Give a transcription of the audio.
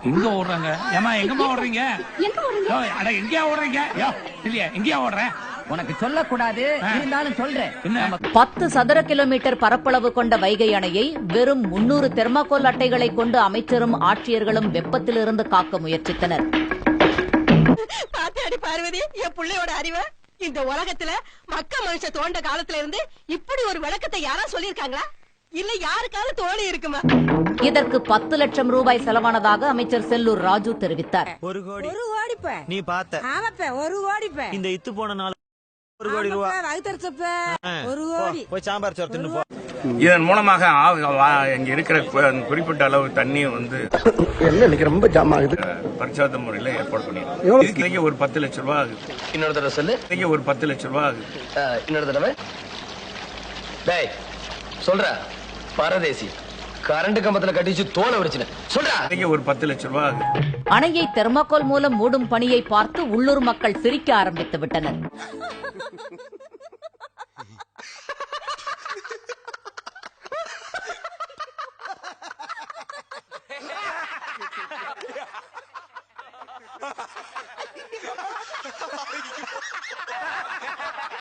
எங்க ஓடுறாங்க? ஏமா எங்கம்மா ஓடுறீங்க? அட எங்கயா ஓடுறீங்க? இல்லையா எங்கயா ஓடுறேன்? உனக்கு சொல்லக்கூடாது, இருந்தாலும் சொல்றேன். 10 சதுர கிலோமீட்டர் பரப்பளவு கொண்ட வைகை அணையை வெறும் 300 தெர்மாகோல் அட்டைகளை கொண்டு அமைச்சரும் ஆட்சியர்களும் வெப்பத்திலிருந்து காக்க முயற்சித்தனர். பாத்தாடி பார்வதி, என் பிள்ளையோட அறிவை இந்த உலகத்துல மக்க மனுஷ தோண்ட காலத்துல இருந்து இப்படி ஒரு விளக்கத்தை யாரா சொல்லிருக்காங்களா? இல்ல யாருக்காவது தோணி இருக்குமா? இதற்கு 10 லட்சம் ரூபாய் செலவானதாக அமைச்சர் செல்லூர் ராஜு தெரிவித்தார். ஒரு கோடி கோடிப்ப நீ பார்த்த ஆமாப்ப, ஒரு கோடிப்ப இந்த இத்து போன நாள் 1 கோடி ரூபாய் வகுத்தரிச்சப்ப 1 கோடி போய் சாம்பார் சோறு தின்னு போ. இதன் மூலமாக இங்க இருக்கிற குறிப்பிட்ட அளவு தண்ணி வந்து என்ன ரொம்ப ஜாம் ஆகுது. பரிசாத முறையில ஏற்பாடு பண்ணிருக்கோம். இதுக்கு ஒரு 10 லட்சம் ரூபாய் ஆகுது. இன்னொரு தடவை சொல்லு. இதுக்கு ஒரு 10 லட்சம் ரூபாய் ஆகுது. இன்னொரு தடவை. டேய் சொல்ற பரதேசி, கரண்ட் கம்பத்துல கட்டிச்சு தோலை உரிச்சுன சொல்றா. இதுக்கு ஒரு 10 லட்சம் ரூபாய் ஆகுது. அணையை தெர்மாகோல் மூலம் மூடும் பணியை பார்த்து உள்ளூர் மக்கள் சிரிக்க ஆரம்பித்து விட்டனர்.